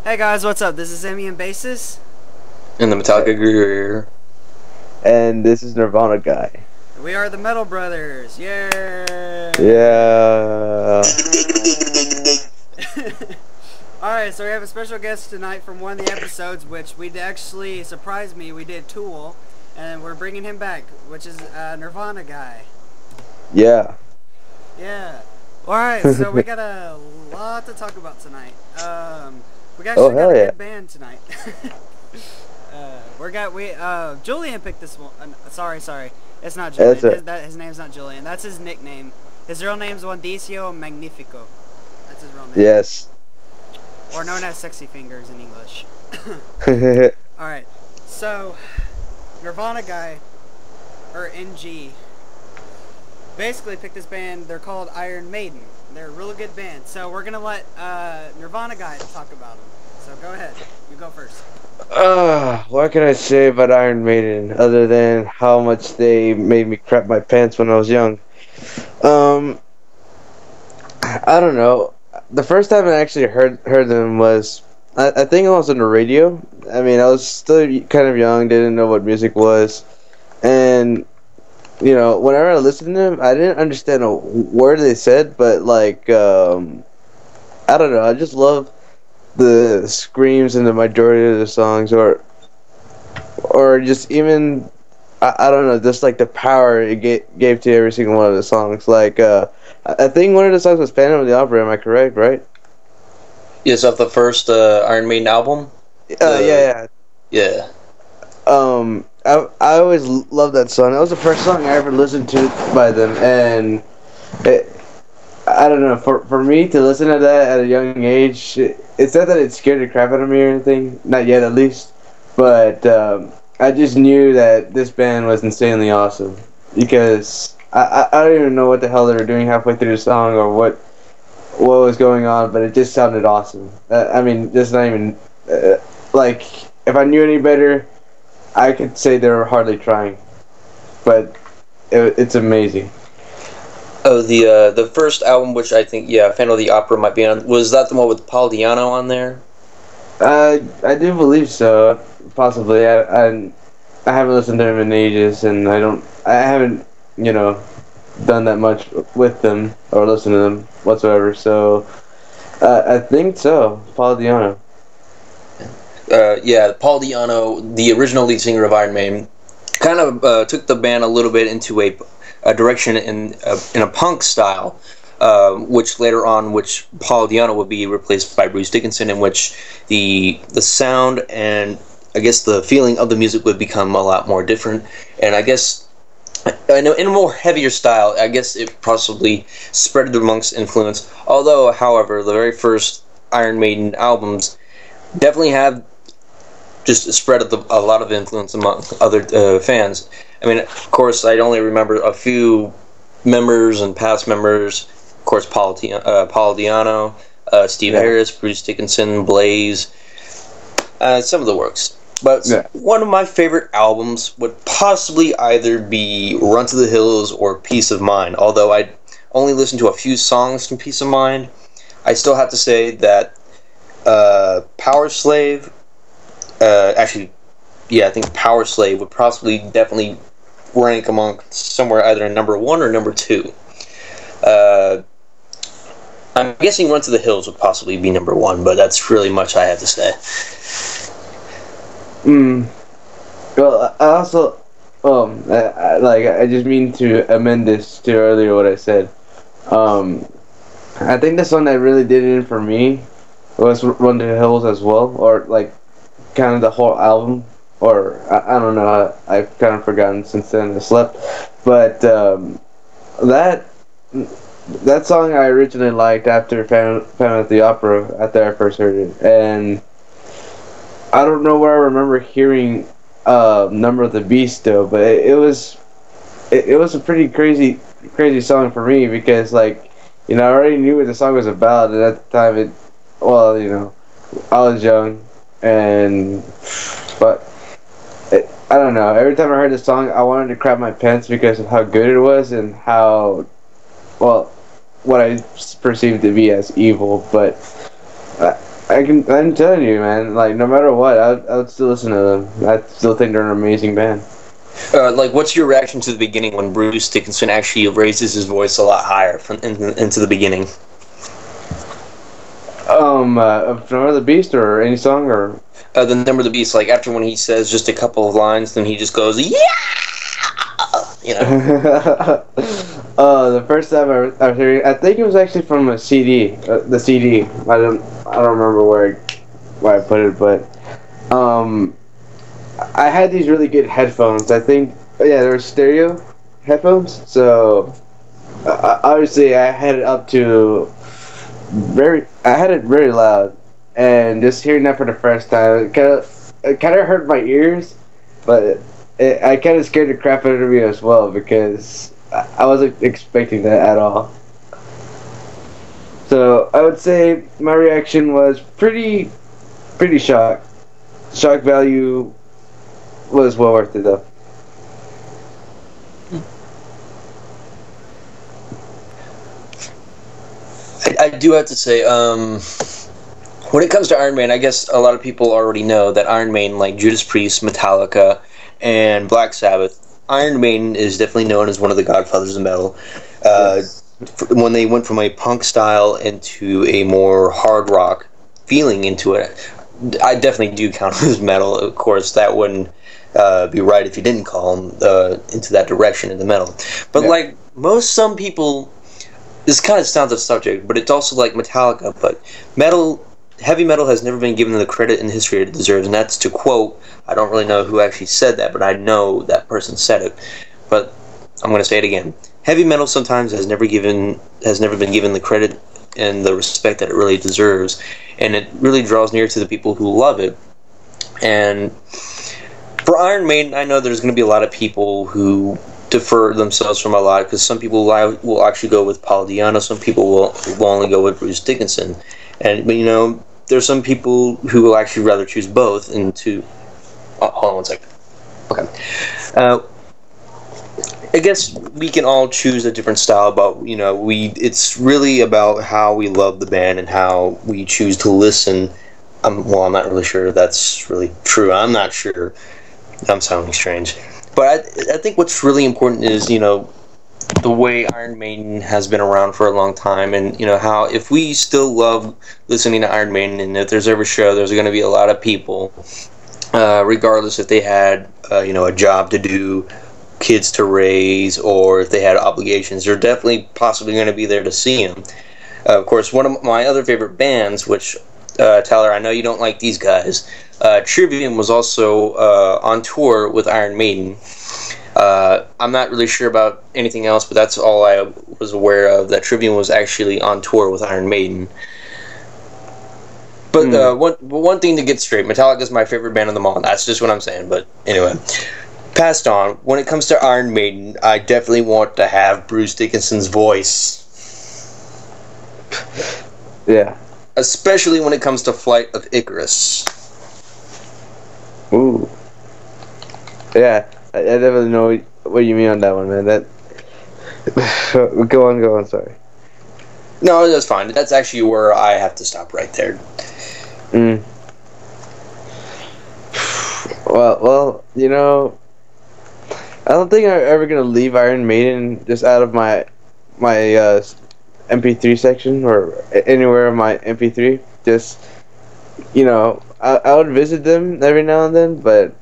Hey guys, what's up? This is Emmy and Basis. And the Metallica Greer. And this is Nirvana guy. We are the Metal Brothers. Yeah. Yeah. Alright, so we have a special guest tonight from one of the episodes, which we actually surprised me. We did Tool, and we're bringing him back, which is Nirvana guy. Yeah. Yeah. Alright, so we got a lot to talk about tonight. We actually got a good band tonight. Julian picked this one. Sorry, it's not Julian. His name's not Julian. That's his nickname. His real name's Juandicio Magnifico. That's his real name. Yes. Or known as Sexy Fingers in English. Alright, so Nirvana guy, or NG, basically picked this band. They're called Iron Maiden. They're a really good band. So we're going to let Nirvana guy talk about them. So go ahead. You go first. What can I say about Iron Maiden other than how much they made me crap my pants when I was young? I don't know. The first time I actually heard them was, I think it was on the radio. I mean, I was still kind of young, didn't know what music was. And, you know, whenever I listened to them, I didn't understand a word they said, but, like, I don't know. I just love the screams in the majority of the songs, or just even, I don't know, just like the power it gave to every single one of the songs. Like, I think one of the songs was Phantom of the Opera, am I correct, right? Yes, off the first Iron Maiden album? Yeah. I always loved that song. That was the first song I ever listened to by them, and I don't know, for me to listen to that at a young age, it's not that it scared the crap out of me or anything, not yet at least, but I just knew that this band was insanely awesome, because I don't even know what the hell they were doing halfway through the song or what was going on, but it just sounded awesome. I mean, just not even, like, if I knew any better, I could say they were hardly trying, but it's amazing. Oh, the first album, which I think, Phantom of the Opera might be on, was that the one with Paul Di'Anno on there? I do believe so, possibly. I haven't listened to him in ages, and I haven't, done that much with them, or listened to them whatsoever, so, I think so, Paul Di'Anno. Paul Di'Anno, the original lead singer of Iron Maiden, kind of took the band a little bit into a direction in a punk style, which later on, which Paul Di'Anno would be replaced by Bruce Dickinson, in which the sound and I guess the feeling of the music would become a lot more different, and I guess in a more heavier style. I guess it possibly spread amongst influence. Although, however, the very first Iron Maiden albums definitely have just spread a lot of influence among other fans. I mean, of course, I only remember a few members and past members. Of course, Paul Di'Anno, Steve Harris, Bruce Dickinson, Blaze, some of the works. But one of my favorite albums would possibly either be Run to the Hills or Peace of Mind. Although I only listened to a few songs from Peace of Mind, I still have to say that Power Slave, I think Power Slave would definitely rank among somewhere either number 1 or number 2. I'm guessing Run to the Hills would possibly be number 1, but that's really much I have to say. Well, I also, I just mean to amend this to earlier what I said. I think the song that really did it for me was Run to the Hills as well, or like kind of the whole album, or I don't know, I've kind of forgotten since then, I slept, but that song I originally liked after Phantom of the Opera, after I first heard it, and I don't know where I remember hearing Number of the Beast though, but it was a pretty crazy song for me, because I already knew what the song was about, and at the time I was young, but I don't know, every time I heard the song I wanted to crap my pants because of how good it was and how, well, what I perceived to be as evil, but I'm telling you, man. Like, no matter what, I would still listen to them. I still think they're an amazing band. Like, what's your reaction to the beginning when Bruce Dickinson actually raises his voice a lot higher into the beginning? From the Beast or any song or The Number of the Beast. Like after when he says just a couple of lines, then he just goes, "Yeah," you know. The first time I was hearing, I think it was actually from a CD. The CD. I don't remember where I put it, but I had these really good headphones. I think, yeah, they were stereo headphones. So obviously, I had it up to I had it very loud, and just hearing that for the first time, it kind of hurt my ears, but I kind of scared the crap out of me as well because I wasn't expecting that at all. So I would say my reaction was pretty shocked. Shock value was well worth it though. I do have to say, when it comes to Iron Maiden, I guess a lot of people already know that Iron Maiden, like Judas Priest, Metallica, and Black Sabbath, Iron Maiden is definitely known as one of the godfathers of metal. Yes. When they went from a punk style into a more hard rock feeling into it, I definitely do count them as metal. Of course, that wouldn't be right if you didn't call them into that direction in the metal. But like some people, this kind of sounds off subject, but it's also like Metallica. But heavy metal has never been given the credit in history it deserves, and that's to quote. I don't really know who actually said that, but I know that person said it. But I'm going to say it again. Heavy metal sometimes has never been given the credit and the respect that it really deserves, and it really draws near to the people who love it. And for Iron Maiden, I know there's going to be a lot of people who defer themselves from a lot, because some people will actually go with Paul Di'Anno, some people will only go with Bruce Dickinson, but you know, there's some people who will actually rather choose both. And hold on one second. Okay. I guess we can all choose a different style, but you know, it's really about how we love the band and how we choose to listen. I'm not really sure if that's really true. I'm not sure. I'm sounding strange. But I think what's really important is, you know, the way Iron Maiden has been around for a long time, and you know how if we still love listening to Iron Maiden, and if there's ever a show, there's going to be a lot of people, regardless if they had a job to do, kids to raise, or if they had obligations, they're definitely possibly going to be there to see them. Of course, one of my other favorite bands, which Tyler, I know you don't like these guys. Trivium was also on tour with Iron Maiden. I'm not really sure about anything else, but that's all I was aware of, that Trivium was actually on tour with Iron Maiden. But one thing to get straight, Metallica is my favorite band of them all. That's just what I'm saying. But anyway, passed on. When it comes to Iron Maiden, I definitely want to have Bruce Dickinson's voice. Yeah. Especially when it comes to Flight of Icarus. Ooh. Yeah, I definitely know what you mean on that one, man. Go on, sorry. No, that's fine. That's actually where I have to stop right there. Well, you know, I don't think I'm ever gonna leave Iron Maiden just out of my MP3 section or anywhere in my MP3. Just, you know, I would visit them every now and then, but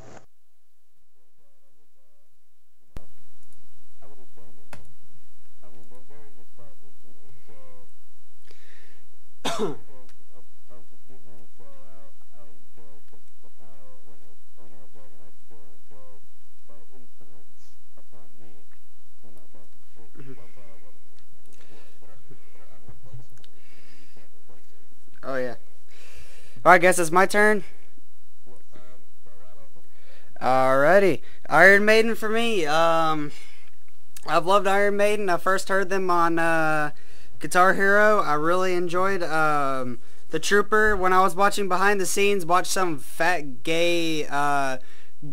Oh yeah. Alright, I guess it's my turn. Alrighty. Iron Maiden for me. I've loved Iron Maiden. I first heard them on Guitar Hero. I really enjoyed The Trooper. When I was watching behind the scenes, watched some fat gay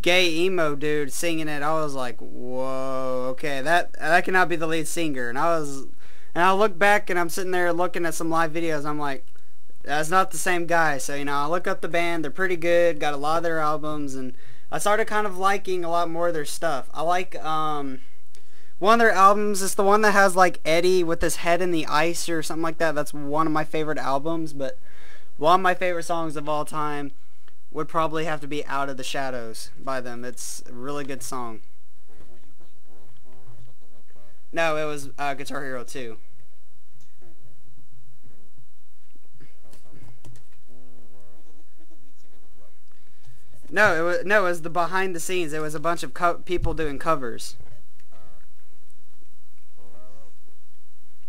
emo dude singing it. I was like, whoa, okay, that cannot be the lead singer. And I look back and I'm sitting there looking at some live videos. I'm like, That's not the same guy. So, you know, I look up the band. They're pretty good. Got a lot of their albums, and I started kind of liking a lot more of their stuff. I like one of their albums is the one that has like Eddie with his head in the ice or something like that. That's one of my favorite albums. But one of my favorite songs of all time would probably have to be Out of the Shadows by them. It's a really good song. No, it was Guitar Hero 2. No, it was the behind the scenes. It was a bunch of people doing covers.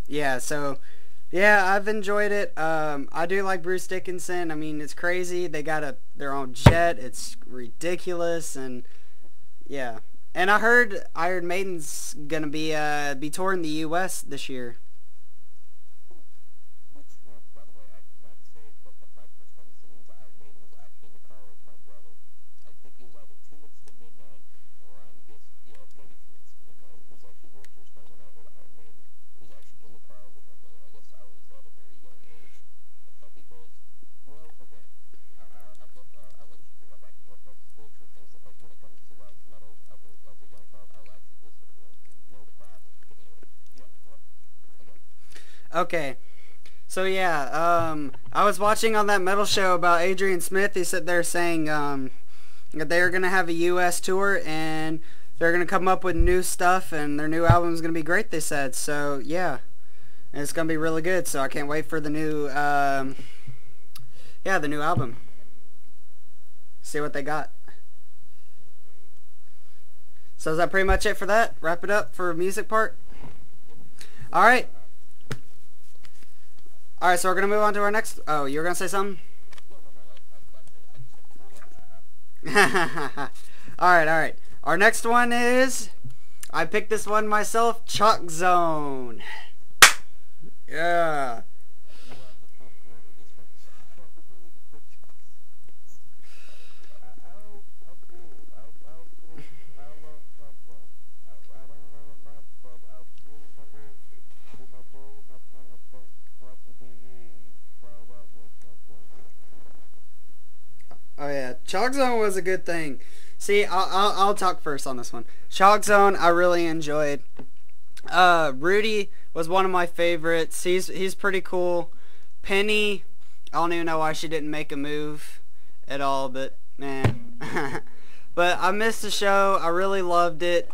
Yeah, so yeah, I've enjoyed it. I do like Bruce Dickinson. I mean, it's crazy. They got their own jet. It's ridiculous, and yeah. And I heard Iron Maiden's gonna be touring the U.S. this year. Okay. So yeah, I was watching on that metal show about Adrian Smith. He said they're saying that they're gonna have a U.S. tour and they're gonna come up with new stuff and their new album's gonna be great. They said so. Yeah, and it's gonna be really good. So I can't wait for the new the new album. See what they got. So is that pretty much it for that? Wrap it up for music part. All right. Alright, so we're going to move on to our next... Oh, you were going to say something? Alright. Our next one is... I picked this one myself. Chalk Zone. Yeah. Oh yeah, Chalk Zone was a good thing. See, I'll talk first on this one. Chalk Zone, I really enjoyed. Rudy was one of my favorites. He's pretty cool. Penny, I don't even know why she didn't make a move at all, but man. But I missed the show. I really loved it.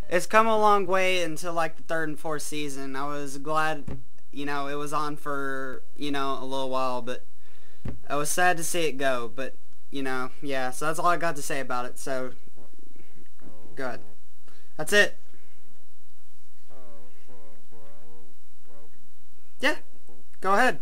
It's come a long way until like the third and fourth season. I was glad, it was on for a little while, but I was sad to see it go, but, yeah, so that's all I got to say about it, so, go ahead. That's it. Yeah, go ahead.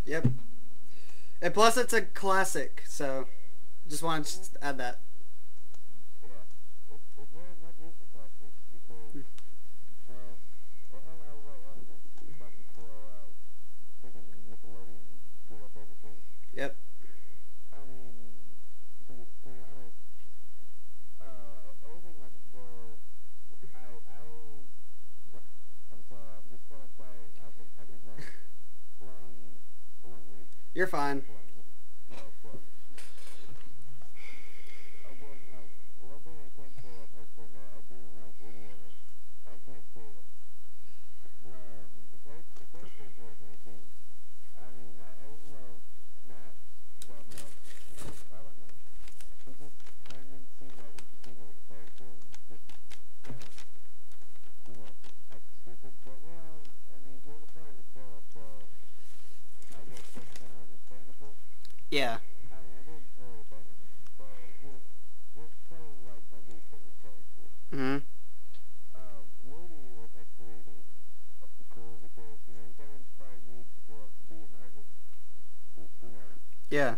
Yep. And plus it's a classic, so just wanted to add that. Yep. You're fine. Yeah. Mm-hmm. Yeah.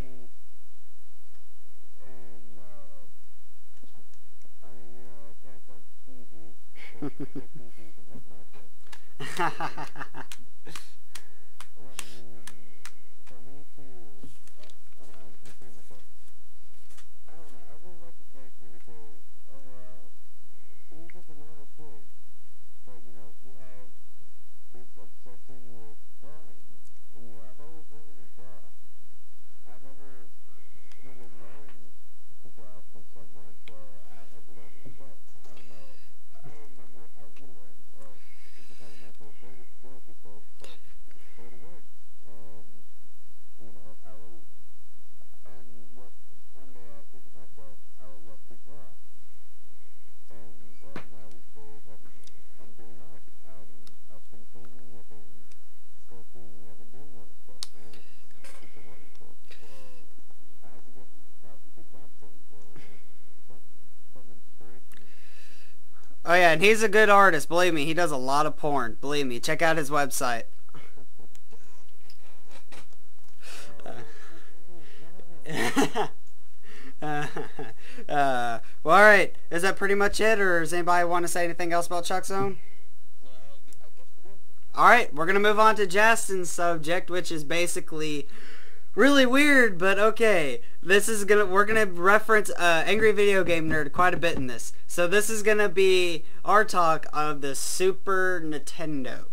Oh yeah, and he's a good artist. Believe me, he does a lot of porn. Believe me, check out his website. Well, all right. Is that pretty much it, or does anybody want to say anything else about Chuck Zone? All right, we're gonna move on to Justin's subject, which is basically really weird, but okay. We're gonna reference Angry Video Game Nerd quite a bit in this. So this is gonna be our talk of the Super Nintendo.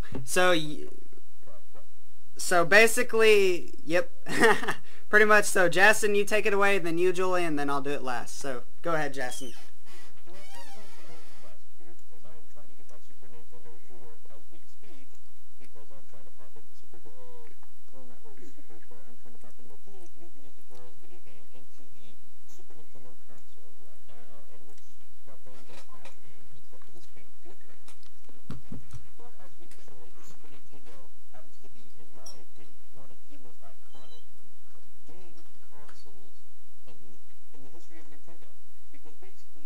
So basically, yep, pretty much. So Justin, you take it away, then you, Julie, and then I'll do it last. So go ahead, Justin. consoles in the history of Nintendo, because basically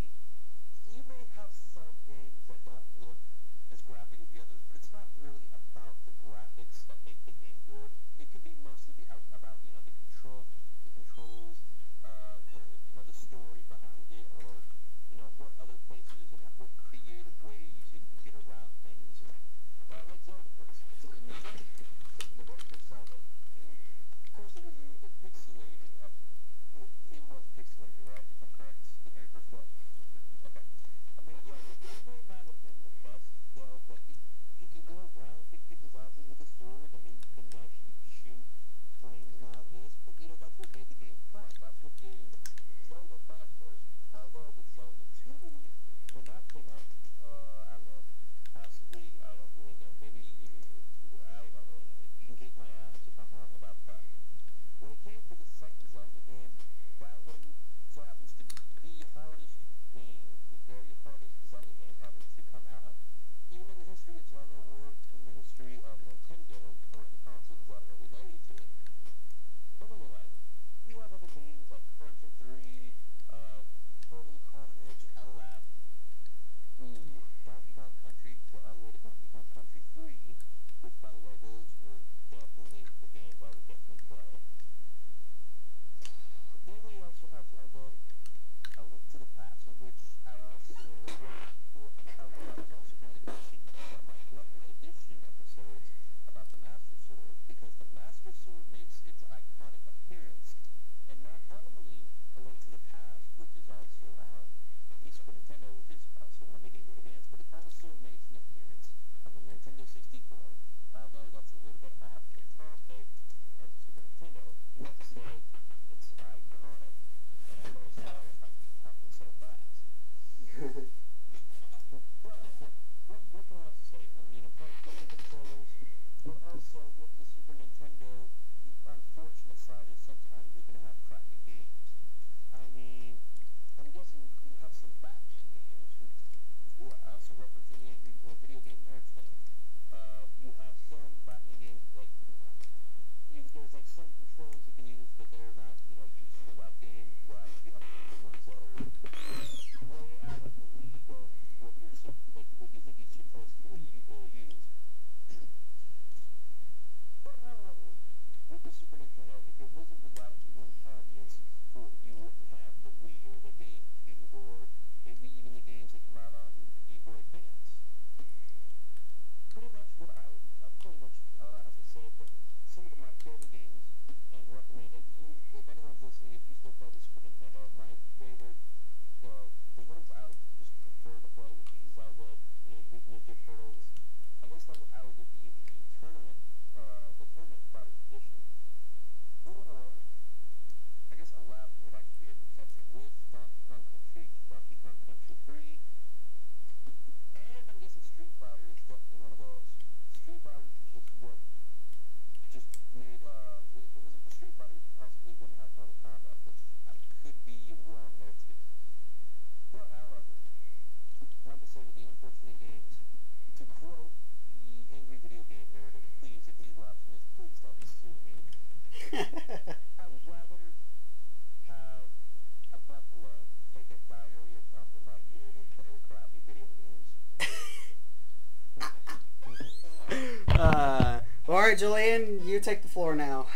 right, Julian, you take the floor now.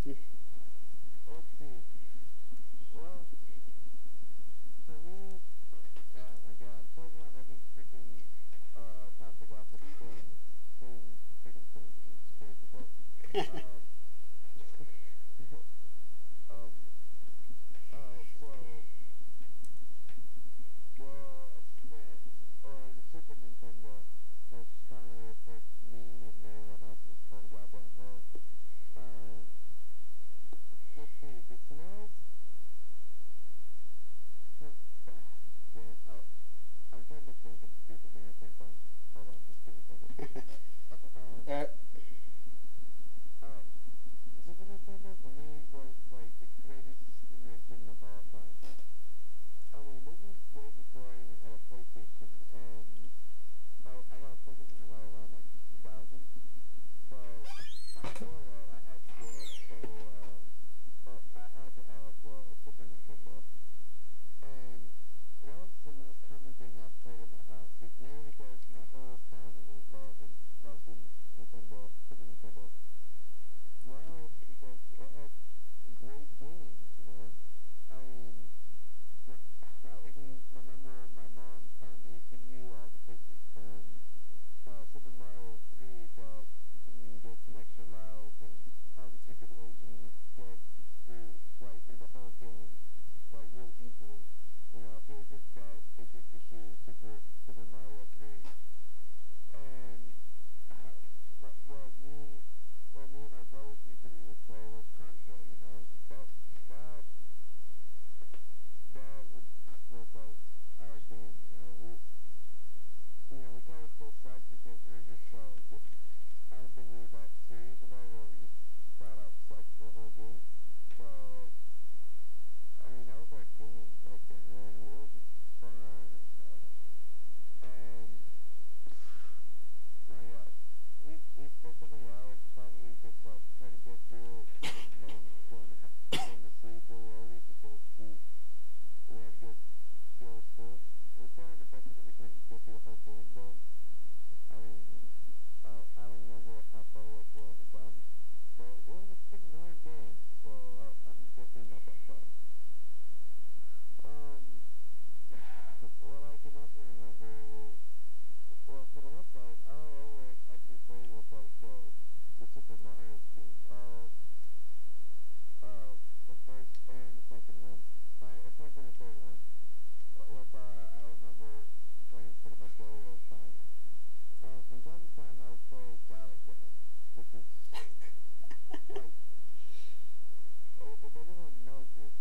Let's see. Well, for me, oh my god, I'm so glad I didn't freaking topic off of the same freaking thing. It's crazy, but um, man, or the Super Nintendo, which kind of affects me and everyone else in this whole web world. Let's see, the smells. I'm trying to think and do something at the same time. Hold on, just give me a second. Alright. Super Nintendo for me was like the greatest invention of all time. I mean, this was way before I even had a PlayStation, and I got a PlayStation right around like 2000. But before that, I had to have Super Nintendo, and that was the most common thing I played in my house. Mainly because my whole family loved Nintendo, Super Nintendo. Well, because it had great games, you know. I mean, I even remember my mom telling me she knew all the places from Super Mario 3 that can get some extra lives and all the secret ways and get through the whole game like real easily. You know, if it was just that addicted to Super Mario 3. And what me and my brothers usually would play was Contra, you know. That was like our game, you know. We kind of still sucked because we were just so, I don't think we were that serious about it, or we just flat out sucked the whole game. But I mean, that was our game right there, man. It was fun, and yeah, we spent so many hours probably just like trying to get through it, and then going to sleep really early because we had to go to school. It was kind of depressing that we couldn't get through the whole game though. I mean, I don't remember how far it was on the button, but it was a pretty hard game, so I'm definitely not that far. What I can also remember is, well, for the most part, all I ever actually played was like the Super Mario games. The first and the second one. Second and third one. That's all I remember playing pretty much all the time. From time to time, I would play Galaga, which is like, if anyone knows this,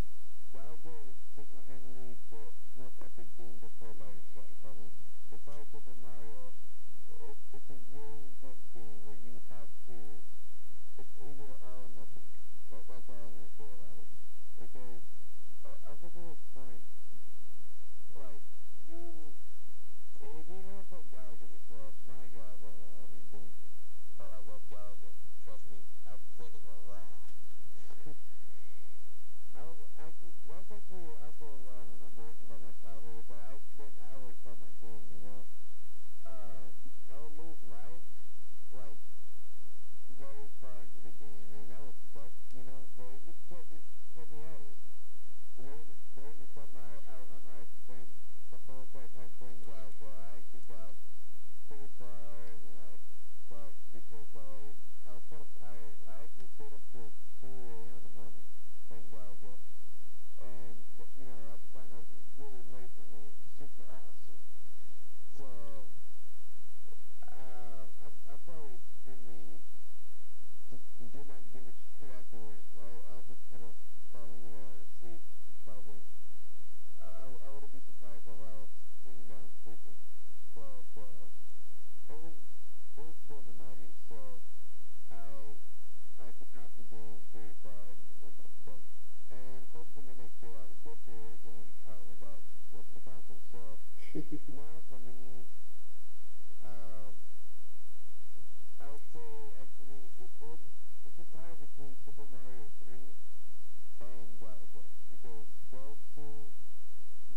Galaga is single-handedly the most epic game to play by yourself. I mean, besides Super Mario, it's a really intense game where you have to, it's either all or nothing. That's all I'm going to say about it. Because, up until this point, like, if you never played Galaga before, my god, what are you doing? Oh, I love Galaga. Trust me, I've played it a lot. That's actually also what I remember about my childhood, but I spent hours on my game, you know. I would lose life, like, very far into the game, and that would suck, you know, but it just kept me at it. During the summer, I remember I spent the whole entire time playing WoW, but I actually got pretty far, and then I sucked because I was kind of tired. I actually stayed up till 2 a.m. in the morning playing WoW, and, you know, I just find that was really late for me, super awesome. So, I probably extremely just did not give a shit afterwards. I was just kind of falling asleep, probably. I wouldn't be surprised if I was sitting down sleeping. But it was still the 90s, so I took off the game very far and went back to bed. And hopefully the next day I would get there again, probably about what's the console. So now for me, I would say actually it's a tie between Super Mario 3 and WoW, because those two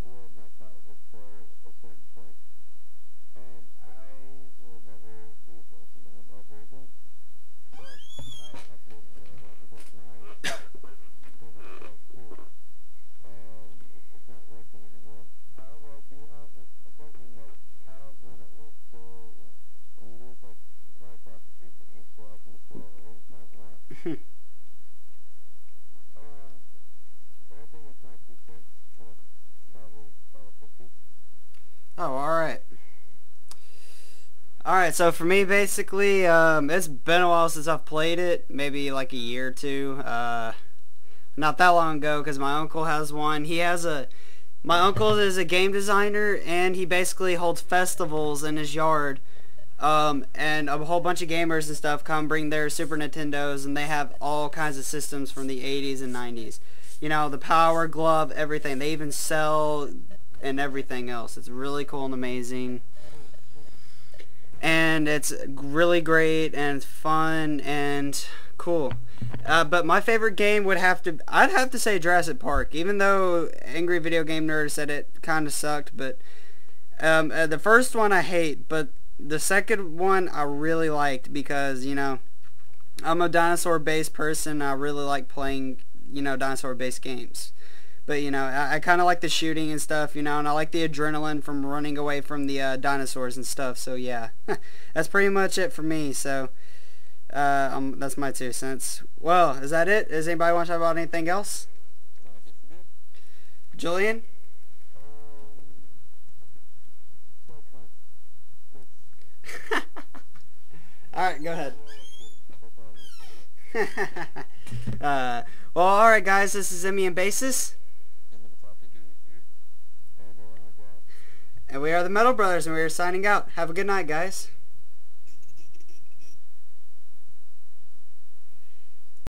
were my childhood for a certain point, and I will never Alright, so for me, basically, it's been a while since I've played it. Maybe like a year or two. Not that long ago, because my uncle has one. My uncle is a game designer, and he basically holds festivals in his yard. And a whole bunch of gamers and stuff come bring their Super Nintendos, and they have all kinds of systems from the 80s and 90s. You know, the Power Glove, everything. They even sell and everything else. It's really cool and amazing. And it's really great, and it's fun, and cool. But my favorite game I'd have to say Jurassic Park, even though Angry Video Game Nerd said it kind of sucked, but the first one I hate, but the second one I really liked because, you know, I'm a dinosaur-based person. I really like playing, you know, dinosaur-based games. But, you know, I kind of like the shooting and stuff, you know, and I like the adrenaline from running away from the dinosaurs and stuff. So, yeah, that's pretty much it for me. So, that's my 2 cents. Well, is that it? Does anybody want to talk about anything else? Julian? Alright, go ahead. Well, alright guys, this is Emmy and Basis. And we are the Metal Brothers, and we are signing out. Have a good night, guys.